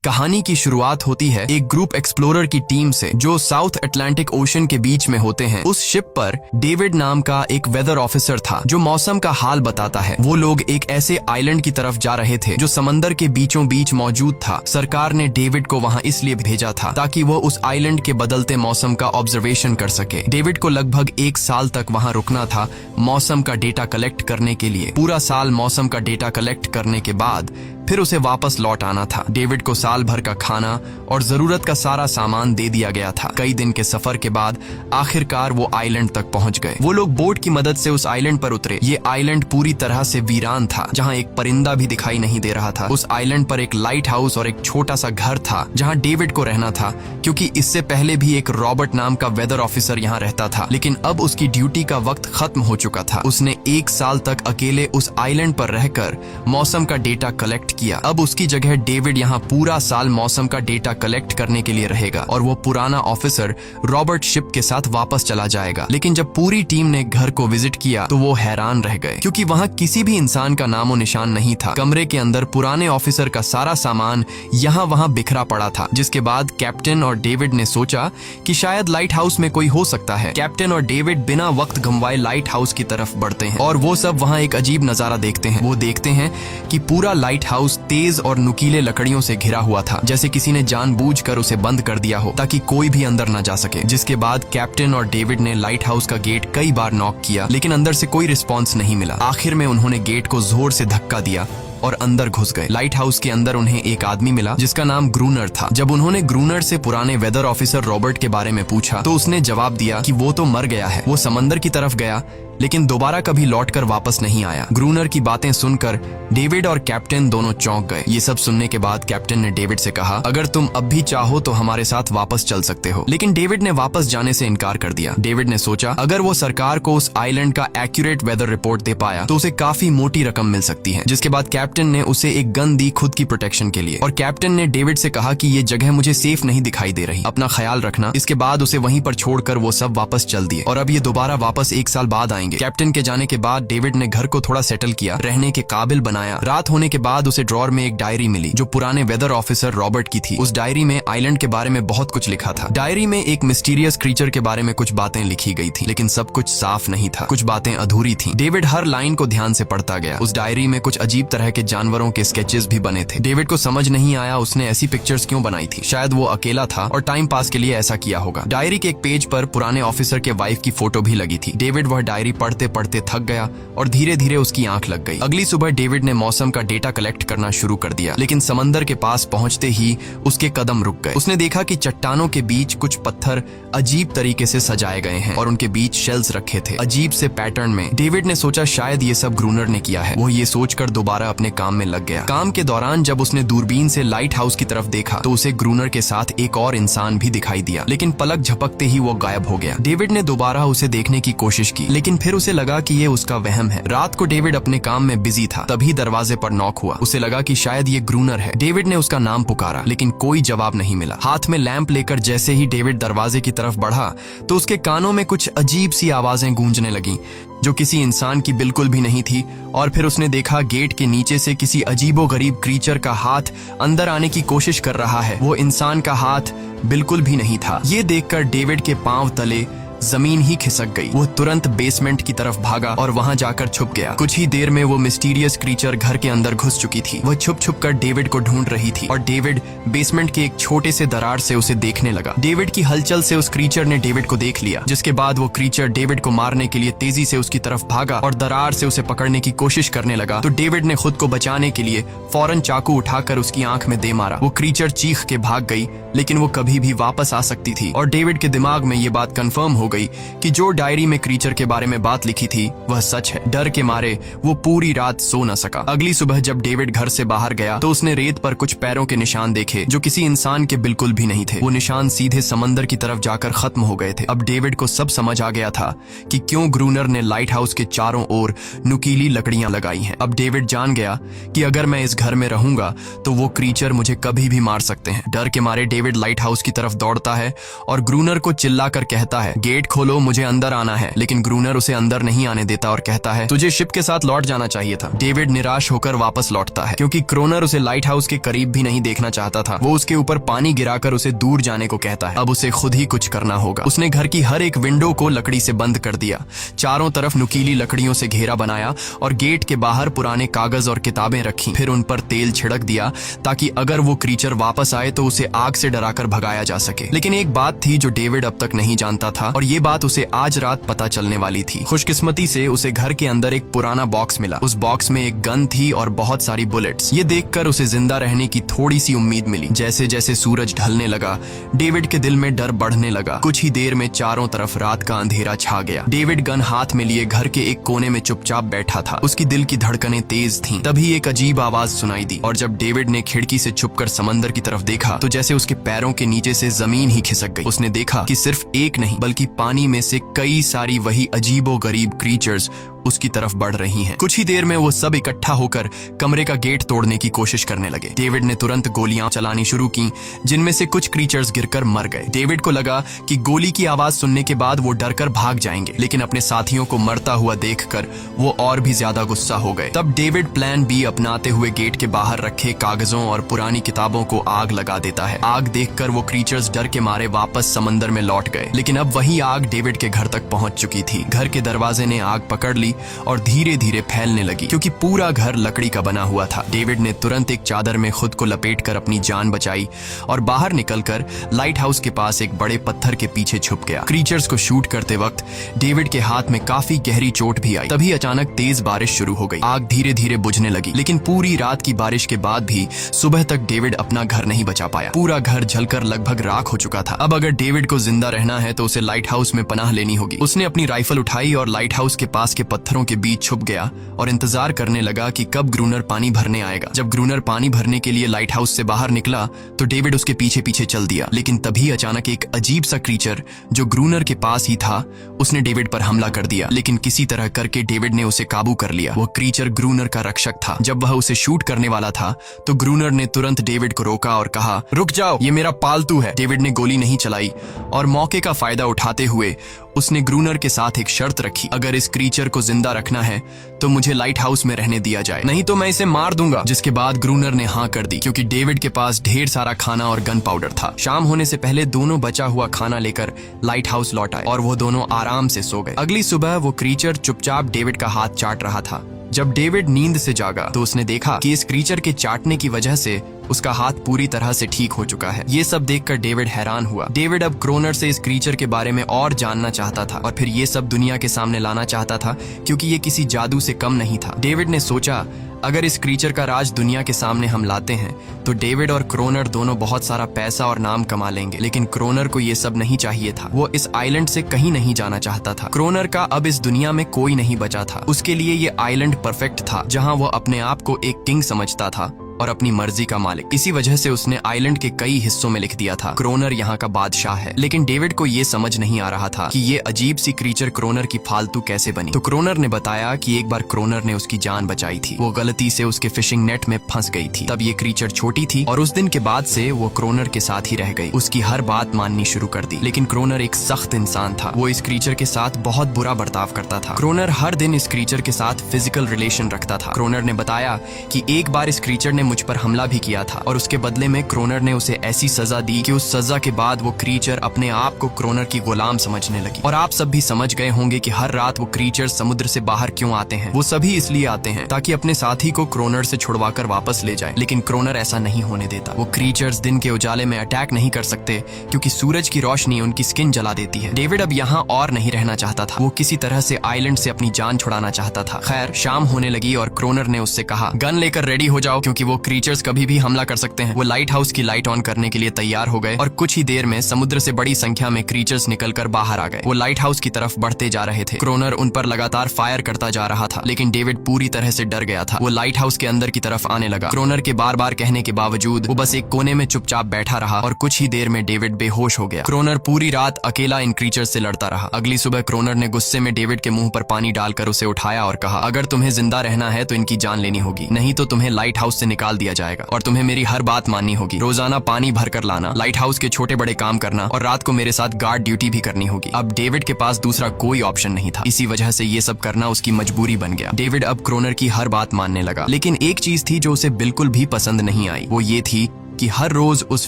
कहानी की शुरुआत होती है एक ग्रुप एक्सप्लोरर की टीम से जो साउथ अटलांटिक ओशन के बीच में होते हैं। उस शिप पर डेविड नाम का एक वेदर ऑफिसर था जो मौसम का हाल बताता है। वो लोग एक ऐसे आइलैंड की तरफ जा रहे थे जो समंदर के बीचों बीच मौजूद था। सरकार ने डेविड को वहां इसलिए भेजा था ताकि वो उस आइलैंड के बदलते मौसम का ऑब्जर्वेशन कर सके। डेविड को लगभग 1 साल तक वहां रुकना था मौसम का डेटा कलेक्ट करने के लिए। पूरा साल मौसम का डेटा कलेक्ट करने के बाद फिर उसे वापस लौट आना था। डेविड को साल भर का खाना और जरूरत का सारा सामान दे दिया गया था। कई दिन के सफर के बाद आखिरकार वो आइलैंड तक पहुंच गए। वो लोग बोट की मदद से उस आइलैंड पर उतरे। ये आइलैंड पूरी तरह से वीरान था, जहां एक परिंदा भी दिखाई नहीं दे रहा था। उस आइलैंड पर एक लाइट हाउस और एक छोटा सा घर था जहां डेविड को रहना था, क्योंकि इससे पहले भी एक रॉबर्ट नाम का वेदर ऑफिसर यहाँ रहता था। लेकिन अब उसकी ड्यूटी का वक्त खत्म हो चुका था। उसने 1 साल तक अकेले उस आइलैंड पर रहकर मौसम का डेटा कलेक्ट किया। अब उसकी जगह डेविड यहाँ पूरा साल मौसम का डेटा कलेक्ट करने के लिए रहेगा और वो पुराना ऑफिसर रॉबर्ट शिप के साथ वापस चला जाएगा। लेकिन जब पूरी टीम ने घर को विजिट किया तो वो हैरान रह गए, क्योंकि वहाँ किसी भी इंसान का नामो निशान नहीं था। कमरे के अंदर पुराने ऑफिसर का सारा सामान यहाँ वहाँ बिखरा पड़ा था। जिसके बाद कैप्टन और डेविड ने सोचा कि शायद लाइट हाउस में कोई हो सकता है। कैप्टन और डेविड बिना वक्त गंवाए लाइट हाउस की तरफ बढ़ते हैं और वो सब वहाँ एक अजीब नजारा देखते हैं। वो देखते हैं कि पूरा लाइट हाउस तेज और नुकीले लकड़ियों से घिरा हुआ था, जैसे किसी ने जानबूझकर उसे बंद कर दिया हो ताकि कोई भी अंदर न जा सके। जिसके बाद कैप्टन और डेविड ने लाइट हाउस का गेट कई बार नॉक किया, लेकिन अंदर से कोई रिस्पॉन्स नहीं मिला। आखिर में उन्होंने गेट को जोर से धक्का दिया और अंदर घुस गए। लाइट हाउस के अंदर उन्हें एक आदमी मिला जिसका नाम ग्रूनर था। जब उन्होंने ग्रूनर से पुराने वेदर ऑफिसर रॉबर्ट के बारे में पूछा तो उसने जवाब दिया कि वो तो मर गया है। वो समंदर की तरफ गया लेकिन दोबारा कभी लौटकर वापस नहीं आया। ग्रूनर की बातें सुनकर डेविड और कैप्टन दोनों चौंक गए। ये सब सुनने के बाद कैप्टन ने डेविड से कहा, अगर तुम अब भी चाहो तो हमारे साथ वापस चल सकते हो। लेकिन डेविड ने वापस जाने से इनकार कर दिया। डेविड ने सोचा अगर वो सरकार को उस आइलैंड का एक्यूरेट वेदर रिपोर्ट दे पाया तो उसे काफी मोटी रकम मिल सकती है। जिसके बाद कैप्टन ने उसे एक गन दी खुद की प्रोटेक्शन के लिए, और कैप्टन ने डेविड से कहा कि ये जगह मुझे सेफ नहीं दिखाई दे रही, अपना ख्याल रखना। इसके बाद उसे वहीं पर छोड़कर वो सब वापस चल दिए और अब ये दोबारा वापस 1 साल बाद आएंगे। कैप्टन के जाने के बाद डेविड ने घर को थोड़ा सेटल किया, रहने के काबिल बनाया। रात होने के बाद उसे ड्रॉर में एक डायरी मिली जो पुराने वेदर ऑफिसर रॉबर्ट की थी। उस डायरी में आइलैंड के बारे में बहुत कुछ लिखा था। डायरी में एक मिस्टीरियस क्रीचर के बारे में कुछ बातें लिखी गई थी, लेकिन सब कुछ साफ नहीं था। कुछ बातें अधूरी थी। डेविड हर लाइन को ध्यान से पढ़ता गया। उस डायरी में कुछ अजीब तरह के जानवरों के स्केचेस भी बने थे। डेविड को समझ नहीं आया उसने ऐसी पिक्चर्स क्यों बनाई थी। शायद वो अकेला था और टाइम पास के लिए ऐसा किया होगा। डायरी के एक पेज पर पुराने ऑफिसर के वाइफ की फोटो भी लगी थी। डेविड वह डायरी पढ़ते पढ़ते थक गया और धीरे धीरे उसकी आंख लग गई। अगली सुबह डेविड ने मौसम का डेटा कलेक्ट करना शुरू कर दिया, लेकिन समंदर के पास पहुंचते ही उसके कदम रुक गए। उसने देखा कि चट्टानों के बीच कुछ पत्थर अजीब तरीके से सजाए गए हैं और उनके बीच शेल्स रखे थे अजीब से पैटर्न में। डेविड ने सोचा शायद ये सब ग्रूनर ने किया है। वो ये सोचकर दोबारा अपने काम में लग गया। काम के दौरान जब उसने दूरबीन से लाइट हाउस की तरफ देखा तो उसे ग्रूनर के साथ एक और इंसान भी दिखाई दिया, लेकिन पलक झपकते ही वो गायब हो गया। डेविड ने दोबारा उसे देखने की कोशिश की, लेकिन फिर उसे लगा कि ये उसका वहम है। रात को डेविड अपने काम में बिजी था, तभी दरवाजे पर नॉक हुआ। उसे लगा कि शायद ये ग्रूनर है। डेविड ने उसका नाम पुकारा, लेकिन कोई जवाब नहीं मिला। हाथ में लैंप लेकर जैसे ही डेविड दरवाजे की तरफ बढ़ा तो उसके कानों में कुछ अजीब सी आवाजें गूंजने लगीं जो किसी इंसान की बिल्कुल भी नहीं थी। और फिर उसने देखा गेट के नीचे से किसी अजीबोगरीब क्रीचर का हाथ अंदर आने की कोशिश कर रहा है। वो इंसान का हाथ बिल्कुल भी नहीं था। ये देखकर डेविड के पांव तले जमीन ही खिसक गई। वो तुरंत बेसमेंट की तरफ भागा और वहां जाकर छुप गया। कुछ ही देर में वो मिस्टीरियस क्रीचर घर के अंदर घुस चुकी थी। वह छुप छुप कर डेविड को ढूंढ रही थी और डेविड बेसमेंट के एक छोटे से दरार से उसे देखने लगा। डेविड की हलचल से उस क्रीचर ने डेविड को देख लिया, जिसके बाद वो क्रीचर डेविड को मारने के लिए तेजी से उसकी तरफ भागा और दरार से उसे पकड़ने की कोशिश करने लगा। तो डेविड ने खुद को बचाने के लिए फौरन चाकू उठाकर उसकी आंख में दे मारा। वो क्रीचर चीख के भाग गई, लेकिन वो कभी भी वापस आ सकती थी। और डेविड के दिमाग में ये बात कंफर्म हो गई कि जो डायरी में क्रीचर के बारे में बात लिखी थी वह सच है। डर के मारे वो पूरी रात सो न सका। अगली सुबह जब डेविड घर से बाहर गया तो उसने रेत पर कुछ पैरों के निशान देखे जो किसी इंसान के बिल्कुल भी नहीं थे। वो निशान सीधे समंदर की तरफ जाकर खत्म हो गए थे। अब डेविड को सब समझ आ गया था कि क्यों ग्रूनर ने लाइट हाउस के चारों ओर नुकीली लकड़ियां लगाई हैं। अब डेविड जान गया कि अगर मैं इस घर में रहूंगा तो वो क्रीचर मुझे कभी भी मार सकते हैं। डर के मारे डेविड लाइट हाउस की तरफ दौड़ता है और ग्रूनर को चिल्लाकर कहता है, गेट गेट खोलो, मुझे अंदर आना है। लेकिन ग्रूनर उसे अंदर नहीं आने देता और कहता है तुझे शिप के साथ लौट जाना चाहिए था। डेविड निराश होकर वापस लौटता है क्योंकि क्रोनर उसे लाइट हाउस के करीब भी नहीं देखना चाहता था। वो उसके ऊपर पानी गिराकर उसे दूर जाने को कहता है। अब उसे खुद ही कुछ करना होगा। उसने घर की हर एक विंडो को लकड़ी से बंद कर दिया, चारों तरफ नुकीली लकड़ियों से घेरा बनाया और गेट के बाहर पुराने कागज और किताबें रखी। फिर उन पर तेल छिड़क दिया ताकि अगर वो क्रीचर वापस आए तो उसे आग से डराकर भगाया जा सके। लेकिन एक बात थी जो डेविड अब तक नहीं जानता था और ये बात उसे आज रात पता चलने वाली थी। खुशकिस्मती से उसे घर के अंदर एक पुराना बॉक्स मिला। उस बॉक्स में एक गन थी और बहुत सारी बुलेट्स। ये देखकर उसे जिंदा रहने की थोड़ी सी उम्मीद मिली। जैसे जैसे सूरज ढलने लगा, डेविड के दिल में डर बढ़ने लगा। कुछ ही देर में चारों तरफ रात का अंधेरा छा गया। डेविड गन हाथ में लिए घर के एक कोने में चुपचाप बैठा था। उसकी दिल की धड़कनें तेज थीं। तभी एक अजीब आवाज सुनाई दी और जब डेविड ने खिड़की से छुपकर समंदर की तरफ देखा तो जैसे उसके पैरों के नीचे से जमीन ही खिसक गई। उसने देखा कि सिर्फ एक नहीं बल्कि पानी में से कई सारी वही अजीबोगरीब क्रीचर्स उसकी तरफ बढ़ रही हैं। कुछ ही देर में वो सब इकट्ठा होकर कमरे का गेट तोड़ने की कोशिश करने लगे। डेविड ने तुरंत गोलियां चलानी शुरू की, जिनमें से कुछ क्रीचर्स गिरकर मर गए। डेविड को लगा कि गोली की आवाज सुनने के बाद वो डरकर भाग जाएंगे, लेकिन अपने साथियों को मरता हुआ देखकर वो और भी ज्यादा गुस्सा हो गए। तब डेविड प्लान बी अपनाते हुए गेट के बाहर रखे कागजों और पुरानी किताबों को आग लगा देता है। आग देखकर वो क्रीचर्स डर के मारे वापस समंदर में लौट गए, लेकिन अब वही आग डेविड के घर तक पहुंच चुकी थी। घर के दरवाजे ने आग पकड़ ली और धीरे धीरे फैलने लगी क्योंकि पूरा घर लकड़ी का बना हुआ था। डेविड ने तुरंत एक चादर में खुद को लपेटकर अपनी जान बचाई और बाहर निकलकर लाइट हाउस के पास एक बड़े पत्थर के पीछे छुप गया। क्रीचर्स को शूट करते वक्त डेविड के हाथ में काफी गहरी चोट भी आई। तभी अचानक तेज बारिश शुरू हो गई। आग धीरे धीरे बुझने लगी, लेकिन पूरी रात की बारिश के बाद भी सुबह तक डेविड अपना घर नहीं बचा पाया। पूरा घर जलकर लगभग राख हो चुका था। अब अगर डेविड को जिंदा रहना है तो उसे लाइट हाउस में पनाह लेनी होगी। उसने अपनी राइफल उठाई और लाइट हाउस के पास के पत्थरों के बीच छुप गया और इंतजार करने लगा कि कब ग्रूनर पानी भरने आएगा। जब ग्रूनर पानी भरने के लिए लाइट हाउस से बाहर निकला तो डेविड उसके पीछे पीछे चल दिया, लेकिन तभी अचानक एक अजीब सा क्रीचर जो ग्रूनर के पास ही था उसने डेविड पर हमला कर दिया। लेकिन किसी तरह करके डेविड ने उसे काबू कर लिया। वो क्रीचर ग्रूनर का रक्षक था। जब वह उसे शूट करने वाला था तो ग्रूनर ने तुरंत डेविड को रोका और कहा, रुक जाओ, ये मेरा पालतू है। डेविड ने गोली नहीं चलाई और मौके का फायदा उठाते हुए उसने ग्रूनर के साथ एक शर्त रखी, अगर इस क्रीचर को जिंदा रखना है तो मुझे लाइट हाउस में रहने दिया जाए, नहीं तो मैं इसे मार दूंगा। जिसके बाद ग्रूनर ने हाँ कर दी क्योंकि डेविड के पास ढेर सारा खाना और गन पाउडर था। शाम होने से पहले दोनों बचा हुआ खाना लेकर लाइट हाउस लौट आए और वो दोनों आराम से सो गए। अगली सुबह वो क्रीचर चुपचाप डेविड का हाथ चाट रहा था। जब डेविड नींद से जागा तो उसने देखा कि इस क्रीचर के चाटने की वजह से उसका हाथ पूरी तरह से ठीक हो चुका है। ये सब देखकर डेविड हैरान हुआ। डेविड अब क्रोनर से इस क्रीचर के बारे में और जानना चाहता था और फिर ये सब दुनिया के सामने लाना चाहता था क्योंकि ये किसी जादू से कम नहीं था। डेविड ने सोचा, अगर इस क्रीचर का राज दुनिया के सामने हम लाते हैं तो डेविड और क्रोनर दोनों बहुत सारा पैसा और नाम कमा लेंगे। लेकिन क्रोनर को ये सब नहीं चाहिए था। वो इस आइलैंड से कहीं नहीं जाना चाहता था। क्रोनर का अब इस दुनिया में कोई नहीं बचा था। उसके लिए ये आइलैंड परफेक्ट था जहां वो अपने आप को एक किंग समझता था और अपनी मर्जी का मालिक। इसी वजह से उसने आइलैंड के कई हिस्सों में लिख दिया था, क्रोनर यहाँ का बादशाह है। लेकिन डेविड को ये समझ नहीं आ रहा था कि ये अजीब सी क्रीचर क्रोनर की फालतू कैसे बनी। तो क्रोनर ने बताया कि एक बार क्रोनर ने उसकी जान बचाई थी। वो गलती से उसके फिशिंग नेट में फंस गई थी। तब ये क्रीचर छोटी थी और उस दिन के बाद से वो क्रोनर के साथ ही रह गई। उसकी हर बात माननी शुरू कर दी। लेकिन क्रोनर एक सख्त इंसान था। वो इस क्रीचर के साथ बहुत बुरा बर्ताव करता था। क्रोनर हर दिन इस क्रीचर के साथ फिजिकल रिलेशन रखता था। क्रोनर ने बताया कि एक बार इस क्रीचर ने मुझ पर हमला भी किया था और उसके बदले में क्रोनर ने उसे ऐसी सजा दी कि उस सजा के बाद वो क्रीचर अपने आप को क्रोनर की गुलाम समझने लगी। और आप सब भी समझ गए होंगे कि हर रात वो क्रीचर समुद्र से बाहर क्यों आते हैं। वो सभी इसलिए आते हैं ताकि अपने साथी को क्रोनर से छुड़वाकर वापस ले जाए। लेकिन क्रोनर ऐसा नहीं होने देता। वो क्रीचर्स दिन के उजाले में अटैक नहीं कर सकते क्योंकि सूरज की रोशनी उनकी स्किन जला देती है। डेविड अब यहाँ और नहीं रहना चाहता था। वो किसी तरह से आइलैंड से अपनी जान छुड़ाना चाहता था। खैर, शाम होने लगी और क्रोनर ने उससे कहा, गन लेकर रेडी हो जाओ क्योंकि वो क्रीचर्स कभी भी हमला कर सकते हैं। वो लाइट हाउस की लाइट ऑन करने के लिए तैयार हो गए और कुछ ही देर में समुद्र से बड़ी संख्या में क्रीचर्स निकलकर बाहर आ गए। वो लाइट हाउस की तरफ बढ़ते जा रहे थे। क्रोनर उन पर लगातार फायर करता जा रहा था, लेकिन डेविड पूरी तरह से डर गया था। वो लाइट हाउस के अंदर की तरफ आने लगा। क्रोनर के बार बार कहने के बावजूद वो बस एक कोने में चुपचाप बैठा रहा और कुछ ही देर में डेविड बेहोश हो गया। क्रोनर पूरी रात अकेला इन क्रीचर्स से लड़ता रहा। अगली सुबह क्रोनर ने गुस्से में डेविड के मुंह पर पानी डालकर उसे उठाया और कहा, अगर तुम्हें जिंदा रहना है तो इनकी जान लेनी होगी, नहीं तो तुम्हें लाइट हाउस से निकाल निकाल दिया जाएगा और तुम्हें मेरी हर बात माननी होगी। रोजाना पानी भर कर लाना, लाइट हाउस के छोटे बड़े काम करना और रात को मेरे साथ गार्ड ड्यूटी भी करनी होगी। अब डेविड के पास दूसरा कोई ऑप्शन नहीं था। इसी वजह से ये सब करना उसकी मजबूरी बन गया। डेविड अब क्रोनर की हर बात मानने लगा, लेकिन एक चीज थी जो उसे बिल्कुल भी पसंद नहीं आई। वो ये थी कि हर रोज उस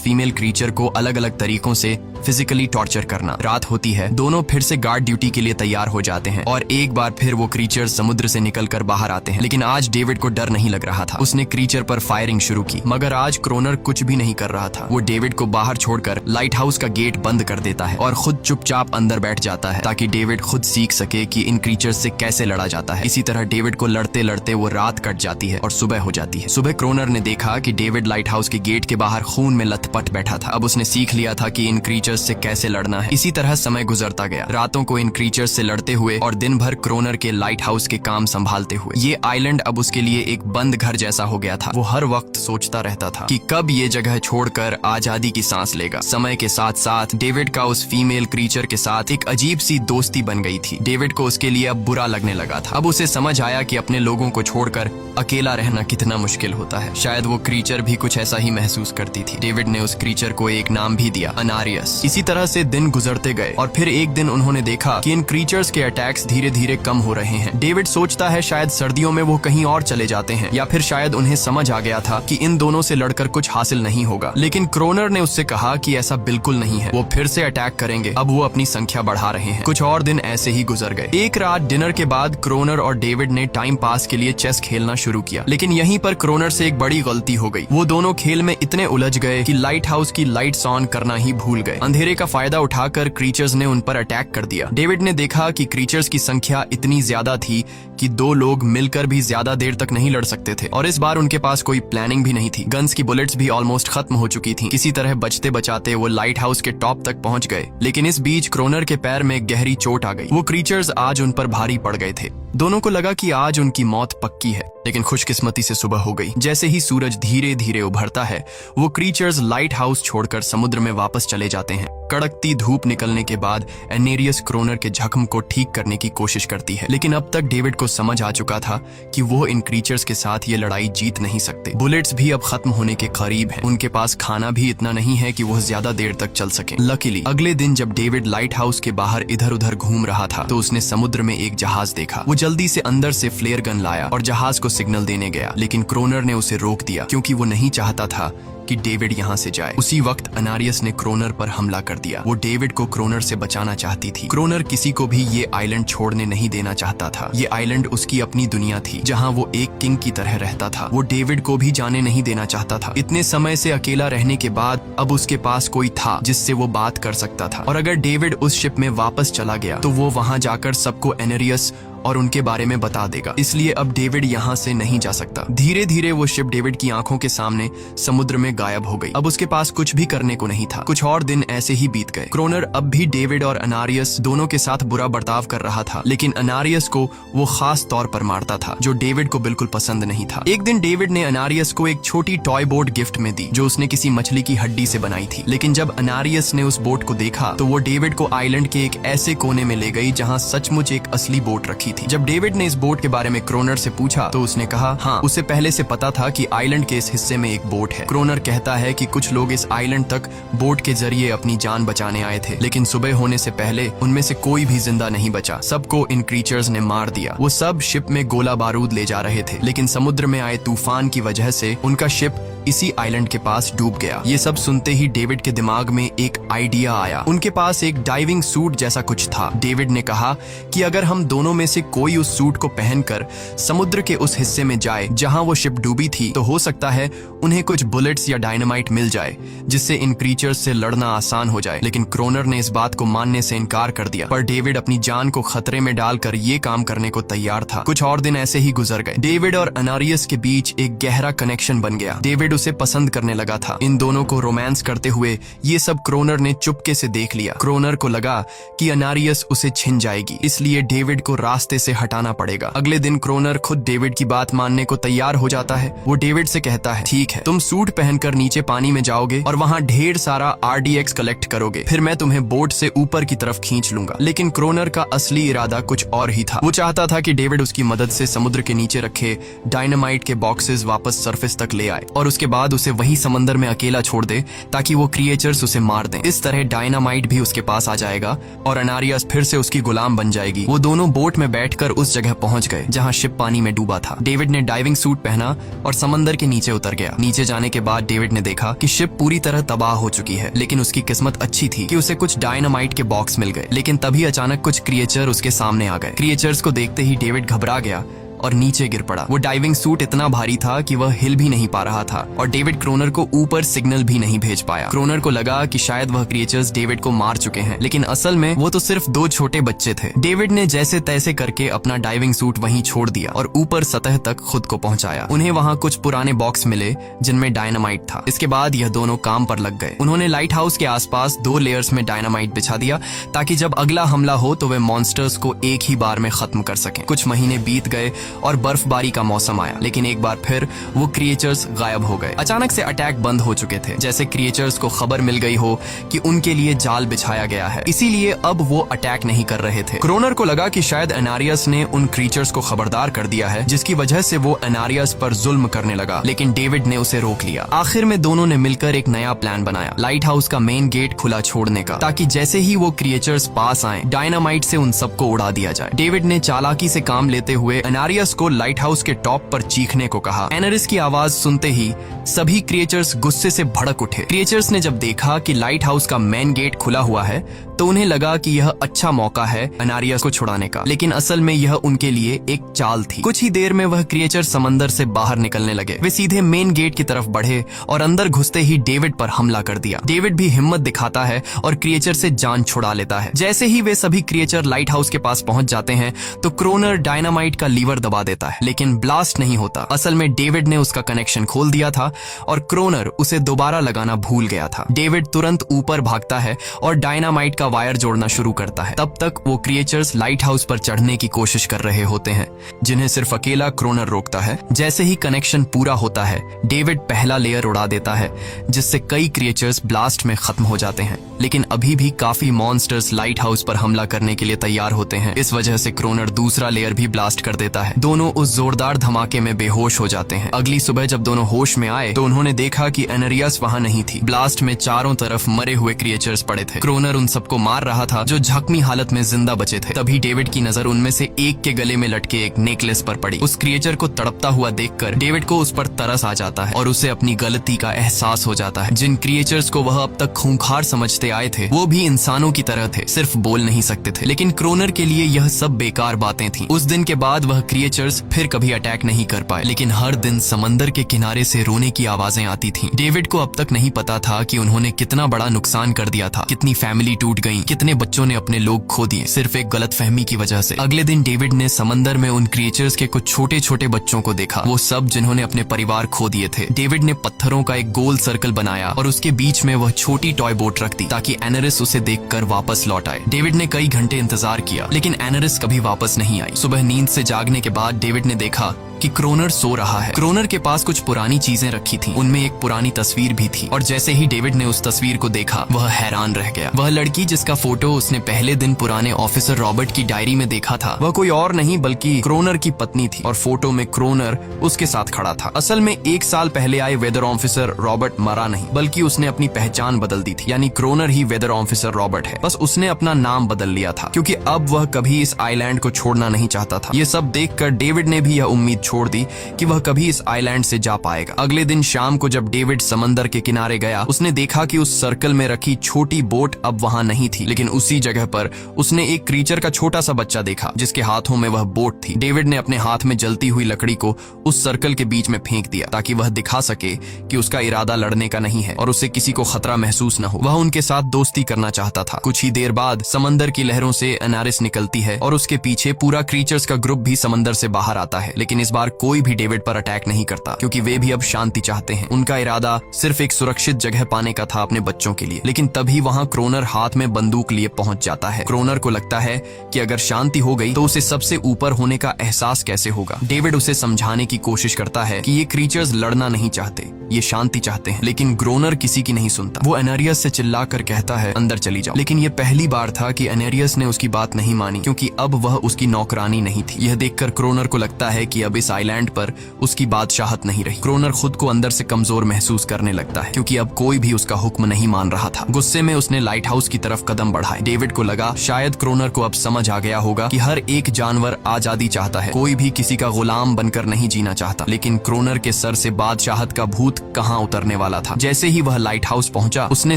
फीमेल क्रीचर को अलग अलग तरीकों से फिजिकली टॉर्चर करना। रात होती है, दोनों फिर से गार्ड ड्यूटी के लिए तैयार हो जाते हैं और एक बार फिर वो क्रीचर समुद्र से निकलकर बाहर आते हैं। लेकिन आज डेविड को डर नहीं लग रहा था। उसने क्रीचर पर फायरिंग शुरू की, मगर आज क्रोनर कुछ भी नहीं कर रहा था। वो डेविड को बाहर छोड़कर लाइट हाउस का गेट बंद कर देता है और खुद चुपचाप अंदर बैठ जाता है ताकि डेविड खुद सीख सके कि इन क्रीचर से कैसे लड़ा जाता है। इसी तरह डेविड को लड़ते लड़ते वो रात कट जाती है और सुबह हो जाती है। सुबह क्रोनर ने देखा कि डेविड लाइट हाउस के गेट के बाहर खून में लथपथ बैठा था। अब उसने सीख लिया था कि इन क्रीचर्स से कैसे लड़ना है। इसी तरह समय गुजरता गया, रातों को इन क्रीचर्स से लड़ते हुए और दिन भर क्रोनर के लाइट हाउस के काम संभालते हुए। ये आइलैंड अब उसके लिए एक बंद घर जैसा हो गया था। वो हर वक्त सोचता रहता था कि कब ये जगह छोड़कर आजादी की सांस लेगा। समय के साथ साथ डेविड का उस फीमेल क्रीचर के साथ एक अजीब सी दोस्ती बन गई थी। डेविड को उसके लिए अब बुरा लगने लगा था। अब उसे समझ आया कि अपने लोगों को छोड़कर अकेला रहना कितना मुश्किल होता है। शायद वो क्रीचर भी कुछ ऐसा ही महसूस करती थी। डेविड ने उस क्रीचर को एक नाम भी दिया, अनारियस। इसी तरह से दिन गुजरते गए और फिर एक दिन उन्होंने देखा कि इन क्रीचर्स के अटैक्स धीरे धीरे कम हो रहे हैं। डेविड सोचता है शायद सर्दियों में वो कहीं और चले जाते हैं या फिर शायद उन्हें समझ आ गया था कि इन दोनों से लड़कर कुछ हासिल नहीं होगा। लेकिन क्रोनर ने उससे कहा कि ऐसा बिल्कुल नहीं है, वो फिर से अटैक करेंगे। अब वो अपनी संख्या बढ़ा रहे हैं। कुछ और दिन ऐसे ही गुजर गए। एक रात डिनर के बाद क्रोनर और डेविड ने टाइम पास के लिए चेस खेलना शुरू किया, लेकिन यहीं पर क्रोनर से एक बड़ी गलती हो गई। वो दोनों खेल में इतने उलझ गए कि लाइट हाउस की लाइट्स ऑन करना ही भूल गए। अंधेरे का फायदा उठाकर क्रीचर्स ने उन पर अटैक कर दिया। डेविड ने देखा कि क्रीचर्स की संख्या इतनी ज्यादा थी कि दो लोग मिलकर भी ज्यादा देर तक नहीं लड़ सकते थे और इस बार उनके पास कोई प्लानिंग भी नहीं थी। गन्स की बुलेट्स भी ऑलमोस्ट खत्म हो चुकी थी। किसी तरह बचते बचाते वो लाइट हाउस के टॉप तक पहुंच गए, लेकिन इस बीच क्रोनर के पैर में गहरी चोट आ गई। वो क्रीचर्स आज उन पर भारी पड़ गए थे। दोनों को लगा कि आज उनकी मौत पक्की है, लेकिन खुशकिस्मती से सुबह हो गई। जैसे ही सूरज धीरे धीरे उभरता है, वो क्रीचर्स लाइट हाउस छोड़कर समुद्र में वापस चले जाते हैं। कड़कती धूप निकलने के बाद एनेरियस क्रोनर के जख्म को ठीक करने की कोशिश करती है, लेकिन अब तक डेविड को समझ आ चुका था कि वो इन क्रीचर्स के साथ ये लड़ाई जीत नहीं सकते। बुलेट्स भी अब खत्म होने के करीब हैं। उनके पास खाना भी इतना नहीं है कि वो ज्यादा देर तक चल सके। लकीली अगले दिन जब डेविड लाइट हाउस के बाहर इधर उधर घूम रहा था तो उसने समुद्र में एक जहाज देखा। वो जल्दी से अंदर से फ्लेयर गन लाया और जहाज को सिग्नल देने गया, लेकिन क्रोनर ने उसे रोक दिया क्योंकि वो नहीं चाहता था कि डेविड यहाँ से जाए। उसी वक्त अनारियस ने क्रोनर पर हमला कर दिया। वो डेविड को क्रोनर से बचाना चाहती थी। क्रोनर किसी को भी ये आइलैंड छोड़ने नहीं देना चाहता था। ये आइलैंड उसकी अपनी दुनिया थी जहाँ वो एक किंग की तरह रहता था। वो डेविड को भी जाने नहीं देना चाहता था। इतने समय से अकेला रहने के बाद अब उसके पास कोई था जिससे वो बात कर सकता था, और अगर डेविड उस शिप में वापस चला गया तो वो वहाँ जाकर सबको एनेरियस और उनके बारे में बता देगा। इसलिए अब डेविड यहाँ से नहीं जा सकता। धीरे धीरे वो शिप डेविड की आंखों के सामने समुद्र में गायब हो गई। अब उसके पास कुछ भी करने को नहीं था। कुछ और दिन ऐसे ही बीत गए। क्रोनर अब भी डेविड और अनारियस दोनों के साथ बुरा बर्ताव कर रहा था, लेकिन अनारियस को वो खास तौर पर मारता था, जो डेविड को बिल्कुल पसंद नहीं था। एक दिन डेविड ने अनारियस को एक छोटी टॉय बोट गिफ्ट में दी जो उसने किसी मछली की हड्डी से बनाई थी। लेकिन जब अनारियस ने उस बोट को देखा तो वो डेविड को आइलैंड के एक ऐसे कोने में ले गई जहाँ सचमुच एक असली बोट रखी थी। जब डेविड ने इस बोट के बारे में क्रोनर से पूछा तो उसने कहा हाँ, उसे पहले से पता था कि आइलैंड के इस हिस्से में एक बोट है। क्रोनर कहता है कि कुछ लोग इस आइलैंड तक बोट के जरिए अपनी जान बचाने आए थे, लेकिन सुबह होने से पहले उनमें से कोई भी जिंदा नहीं बचा। सबको इन क्रीचर्स ने मार दिया। वो सब शिप में गोला बारूद ले जा रहे थे, लेकिन समुद्र में आए तूफान की वजह से उनका शिप इसी आइलैंड के पास डूब गया। ये सब सुनते ही डेविड के दिमाग में एक आइडिया आया। उनके पास एक डाइविंग सूट जैसा कुछ था। डेविड ने कहा कि अगर हम दोनों में से कोई उस सूट को पहनकर समुद्र के उस हिस्से में जाए जहां वो शिप डूबी थी, तो हो सकता है उन्हें कुछ बुलेट्स या डायनामाइट मिल जाए जिससे इन क्रीचर्स से लड़ना आसान हो जाए। लेकिन क्रोनर ने इस बात को मानने से इनकार कर दिया, पर डेविड अपनी जान को खतरे में डालकर ये काम करने को तैयार था। कुछ और दिन ऐसे ही गुजर गए। डेविड और अनारियस के बीच एक गहरा कनेक्शन बन गया। डेविड डेविड उसे पसंद करने लगा था। इन दोनों को रोमांस करते हुए ये सब क्रोनर ने चुपके से देख लिया। क्रोनर को लगा कि अनारियस उसे छिन जाएगी, इसलिए डेविड को रास्ते से हटाना पड़ेगा। अगले दिन क्रोनर खुद डेविड की बात मानने को तैयार हो जाता है। वो डेविड से कहता है, ठीक है, तुम सूट पहनकर नीचे पानी में जाओगे और वहाँ ढेर सारा RDX कलेक्ट करोगे, फिर मैं तुम्हें बोट से ऊपर की तरफ खींच लूंगा। लेकिन क्रोनर का असली इरादा कुछ और ही था। वो चाहता था कि डेविड उसकी मदद से समुद्र के नीचे रखे डायनामाइट के बॉक्सेस वापस सरफेस तक ले आए और उसके बाद उसे वही समंदर में अकेला छोड़ दे ताकि वो क्रिएचर्स उसे मार दें। इस तरह डायनामाइट भी उसके पास आ जाएगा और अनारियस फिर से उसकी गुलाम बन जाएगी। वो दोनों बोट में बैठकर उस जगह पहुंच गए जहां शिप पानी में डूबा था। डेविड ने डाइविंग सूट पहना और समंदर के नीचे उतर गया। नीचे जाने के बाद डेविड ने देखा कि शिप पूरी तरह तबाह हो चुकी है, लेकिन उसकी किस्मत अच्छी थी कि उसे कुछ डायनामाइट के बॉक्स मिल गए। लेकिन तभी अचानक कुछ क्रिएचर उसके सामने आ गए। क्रिएचर्स को देखते ही डेविड घबरा गया और नीचे गिर पड़ा। वो डाइविंग सूट इतना भारी था कि वह हिल भी नहीं पा रहा था और डेविड क्रोनर को ऊपर सिग्नल भी नहीं भेज पाया। क्रोनर को लगा कि शायद वह क्रिएचर्स डेविड को मार चुके हैं, लेकिन असल में वो तो सिर्फ 2 छोटे बच्चे थे। डेविड ने जैसे तैसे करके अपना डाइविंग सूट वहीं छोड़ दिया और ऊपर सतह तक खुद को पहुंचाया। उन्हें वहां कुछ पुराने बॉक्स मिले जिनमें डायनामाइट था। इसके बाद यह दोनों काम पर लग गए। उन्होंने लाइट हाउस के आसपास 2 लेयर्स में डायनामाइट बिछा दिया ताकि जब अगला हमला हो तो वे मॉन्स्टर्स को एक ही बार में खत्म कर सकें। कुछ महीने बीत गए और बर्फबारी का मौसम आया, लेकिन एक बार फिर वो क्रिएचर्स गायब हो गए। अचानक से अटैक बंद हो चुके थे, जैसे क्रिएचर्स को खबर मिल गई हो कि उनके लिए जाल बिछाया गया है, इसीलिए अब वो अटैक नहीं कर रहे थे। क्रोनर को लगा कि शायद अनारियस ने उन क्रिएचर्स को खबरदार कर दिया है, जिसकी वजह से वो अनारियस पर जुल्म करने लगा, लेकिन डेविड ने उसे रोक लिया। आखिर में दोनों ने मिलकर एक नया प्लान बनाया, लाइट हाउस का मेन गेट खुला छोड़ने का, ताकि जैसे ही वो क्रिएचर्स पास आए डायनामाइट से उन सबको उड़ा दिया जाए। डेविड ने चालाकी से काम लेते हुए अनारियस को लाइट हाउस के टॉप पर चीखने को कहा। एनरिस की आवाज सुनते ही सभी क्रिएचर्स गुस्से से भड़क उठे। क्रिएचर्स ने जब देखा कि लाइट हाउस का मेन गेट खुला हुआ है तो उन्हें लगा कि यह अच्छा मौका है अनारियस को छुड़ाने का, लेकिन असल में यह उनके लिए एक चाल थी। कुछ ही देर में वह क्रिएचर समंदर से बाहर निकलने लगे। वे सीधे मेन गेट की तरफ बढ़े और अंदर घुसते ही डेविड पर हमला कर दिया। डेविड भी हिम्मत दिखाता है और क्रिएचर से जान छुड़ा लेता है। जैसे ही वे सभी क्रिएचर लाइट हाउस के पास पहुंच जाते हैं तो क्रोनर डायनामाइट का लीवर दबा देता है, लेकिन ब्लास्ट नहीं होता। असल में डेविड ने उसका कनेक्शन खोल दिया था और क्रोनर उसे दोबारा लगाना भूल गया था। डेविड तुरंत ऊपर भागता है और डायनामाइट का वायर जोड़ना शुरू करता है। तब तक वो क्रिएचर्स लाइट हाउस पर चढ़ने की कोशिश कर रहे होते हैं, जिन्हें सिर्फ अकेला क्रोनर रोकता है। जैसे ही कनेक्शन पूरा होता है डेविड पहला लेयर उड़ा देता है, जिससे कई क्रिएचर्स ब्लास्ट में खत्म हो जाते हैं, लेकिन अभी भी काफी मॉन्स्टर्स लाइट हाउस पर हमला करने के लिए तैयार होते हैं। इस वजह से क्रोनर दूसरा लेयर भी ब्लास्ट कर देता है। दोनों उस जोरदार धमाके में बेहोश हो जाते हैं। अगली सुबह जब दोनों होश में आए तो उन्होंने देखा कि एनरियस वहां नहीं थी। ब्लास्ट में चारों तरफ मरे हुए क्रिएचर्स पड़े थे। क्रोनर उन सबको मार रहा था जो जख्मी हालत में जिंदा बचे थे। तभी डेविड की नजर उनमें से एक के गले में लटके एक नेकलेस पर पड़ी। उस क्रिएचर को तड़पता हुआ देखकर डेविड को उस पर तरस आ जाता है और उसे अपनी गलती का एहसास हो जाता है। जिन क्रिएचर्स को वह अब तक खूंखार समझते आए थे वो भी इंसानों की तरह थे, सिर्फ बोल नहीं सकते थे। लेकिन क्रोनर के लिए यह सब बेकार बातें थी। उस दिन के बाद वह क्रिएचर्स फिर कभी अटैक नहीं कर पाए, लेकिन हर दिन समंदर के किनारे से रोने की आवाजें आती थीं। डेविड को अब तक नहीं पता था कि उन्होंने कितना बड़ा नुकसान कर दिया था, कितनी फैमिली टूट गई, कितने बच्चों ने अपने लोग खो दिए, सिर्फ एक गलतफहमी की वजह से। अगले दिन डेविड ने समंदर में उन क्रिएचर्स के कुछ छोटे छोटे बच्चों को देखा, वो सब जिन्होंने अपने परिवार खो दिए थे। डेविड ने पत्थरों का एक गोल सर्कल बनाया और उसके बीच में वह छोटी टॉय बोट रख दी ताकि एनरिस उसे देखकर वापस लौट आए। डेविड ने कई घंटे इंतजार किया, लेकिन एनरिस कभी वापस नहीं आई। सुबह नींद से जागने के बाद डेविड ने देखा कि क्रोनर सो रहा है। क्रोनर के पास कुछ पुरानी चीजें रखी थीं, उनमें एक पुरानी तस्वीर भी थी और जैसे ही डेविड ने उस तस्वीर को देखा वह हैरान रह गया। वह लड़की जिसका फोटो उसने पहले दिन पुराने ऑफिसर रॉबर्ट की डायरी में देखा था वह कोई और नहीं बल्कि क्रोनर की पत्नी थी और फोटो में क्रोनर उसके साथ खड़ा था। असल में 1 साल पहले आए वेदर ऑफिसर रॉबर्ट मरा नहीं, बल्कि उसने अपनी पहचान बदल दी थी, यानी क्रोनर ही वेदर ऑफिसर रॉबर्ट है। बस उसने अपना नाम बदल लिया था क्योंकि अब वह कभी इस आइलैंड को छोड़ना नहीं चाहता था। ये सब देखकर डेविड ने भी यह उम्मीद छोड़ दी कि वह कभी इस आइलैंड से जा पाएगा। अगले दिन शाम को जब डेविड समंदर के किनारे गया उसने देखा कि उस सर्कल में रखी छोटी बोट अब वहां नहीं नहीं थी, लेकिन उसी जगह पर उसने एक क्रीचर का छोटा सा बच्चा देखा जिसके हाथों में वह बोट थी। डेविड ने अपने हाथ में जलती हुई लकड़ी को उस सर्कल के बीच में फेंक दिया ताकि वह दिखा सके कि उसका इरादा लड़ने का नहीं है और उसे किसी को खतरा महसूस न हो। वह उनके साथ दोस्ती करना चाहता था। कुछ ही देर बाद समंदर की लहरों से एनारिस निकलती है और उसके पीछे पूरा क्रीचर्स का ग्रुप भी समंदर से बाहर आता है, लेकिन इस बार कोई भी डेविड पर अटैक नहीं करता क्योंकि वे भी अब शांति चाहते हैं। उनका इरादा सिर्फ एक सुरक्षित जगह पाने का था अपने बच्चों के लिए। लेकिन तभी वहां क्रोनर हाथ में बंदूक लिए पहुंच जाता है। क्रोनर को लगता है कि अगर शांति हो गई तो उसे सबसे ऊपर होने का एहसास कैसे होगा। डेविड उसे समझाने की कोशिश करता है कि ये क्रीचर्स लड़ना नहीं चाहते, ये शांति चाहते हैं, लेकिन क्रोनर किसी की नहीं सुनता। वो एनेरियस से चिल्लाकर कहता है अंदर चली जाओ। लेकिन ये पहली बार था कि एनेरियस ने उसकी बात नहीं मानी क्योंकि अब वह उसकी नौकरानी नहीं थी। यह देखकर क्रोनर को लगता है कि अब इस आइलैंड पर उसकी बादशाहत नहीं रही। क्रोनर खुद को अंदर से कमजोर महसूस करने लगता है क्योंकि अब कोई भी उसका हुक्म नहीं मान रहा था। गुस्से में उसने लाइट हाउस की तरफ कदम बढ़ाए। डेविड को लगा शायद क्रोनर को अब समझ आ गया होगा कि हर एक जानवर आजादी चाहता है, कोई भी किसी का गुलाम बनकर नहीं जीना चाहता। लेकिन क्रोनर के सर से बादशाहत का भूत कहां उतरने वाला था। जैसे ही वह लाइट हाउस पहुंचा, उसने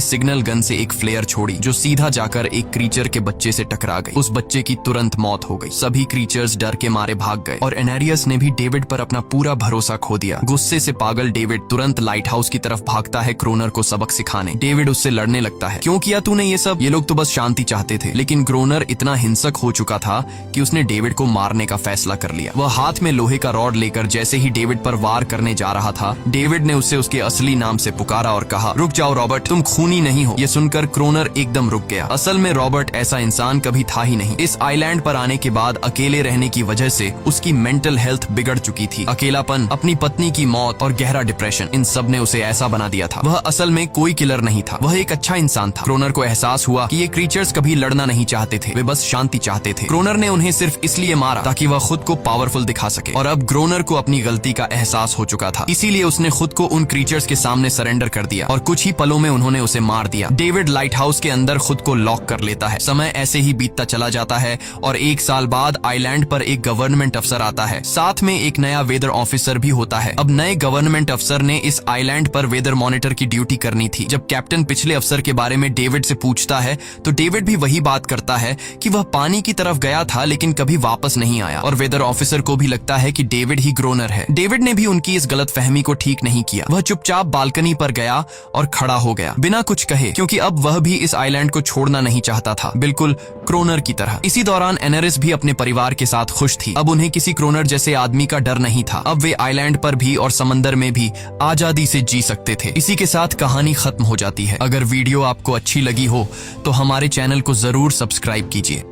सिग्नल गन से एक फ्लेयर छोड़ी जो सीधा जाकर एक क्रीचर के बच्चे से टकरा गई। उस बच्चे की तुरंत मौत हो गई। सभी क्रीचर्स डर के मारे भाग गए और एनेरियस ने भी डेविड पर अपना पूरा भरोसा खो दिया। गुस्से से पागल डेविड तुरंत लाइट हाउस की तरफ भागता है क्रोनर को सबक सिखाने। डेविड उससे लड़ने लगता है, क्यों किया तूने ये सब? ये लोग तो बस शांति चाहते थे। लेकिन क्रोनर इतना हिंसक हो चुका था कि उसने डेविड को मारने का फैसला कर लिया। वह हाथ में लोहे का रॉड लेकर जैसे ही डेविड पर वार करने जा रहा था, डेविड ने उसे उसके असली नाम से पुकारा और कहा, रुक जाओ रॉबर्ट, तुम खूनी नहीं हो। ये सुनकर क्रोनर एकदम रुक गया। असल में रॉबर्ट ऐसा इंसान कभी था ही नहीं। इस आइलैंड पर आने के बाद अकेले रहने की वजह से उसकी मेंटल हेल्थ बिगड़ चुकी थी। अकेलापन, अपनी पत्नी की मौत और गहरा डिप्रेशन, इन सब ने उसे ऐसा बना दिया था। वह असल में कोई किलर नहीं था, वह एक अच्छा इंसान था। क्रोनर को एहसास हुआ कि ये क्रीचर्स कभी लड़ना नहीं चाहते थे, वे बस शांति चाहते थे। क्रोनर ने उन्हें सिर्फ इसलिए मारा ताकि वह खुद को पावरफुल दिखा सके और अब क्रोनर को अपनी गलती का एहसास हो चुका था। इसीलिए उसने खुद को उन क्रीचर्स के सामने सरेंडर कर दिया और कुछ ही पलों में उन्होंने उसे मार दिया। डेविड लाइट हाउस के अंदर खुद को लॉक कर लेता है। समय ऐसे ही बीतता चला जाता है और 1 साल बाद आइलैंड पर एक गवर्नमेंट अफसर आता है, साथ में एक नया वेदर ऑफिसर भी होता है। अब नए गवर्नमेंट अफसर ने इस आइलैंड पर वेदर मॉनिटर की ड्यूटी करनी थी। जब कैप्टन पिछले अफसर के बारे में डेविड से पूछता है तो डेविड भी वही बात करता है कि वह पानी की तरफ गया था लेकिन कभी वापस नहीं आया और वेदर ऑफिसर को भी लगता है कि डेविड ही क्रोनर है। डेविड ने भी उनकी इस गलतफहमी को ठीक नहीं किया। वह चुपचाप बालकनी पर गया और खड़ा हो गया बिना कुछ कहे, क्योंकि अब वह भी इस आइलैंड को छोड़ना नहीं चाहता था, बिल्कुल क्रोनर की तरह। इसी दौरान एनेरिस भी अपने परिवार के साथ खुश थी। अब उन्हें किसी क्रोनर जैसे आदमी का डर नहीं था। अब वे आइलैंड पर भी और समंदर में भी आजादी से जी सकते थे। इसी के साथ कहानी खत्म हो जाती है। अगर वीडियो आपको अच्छी लगी हो तो हमारे चैनल को जरूर सब्सक्राइब कीजिए।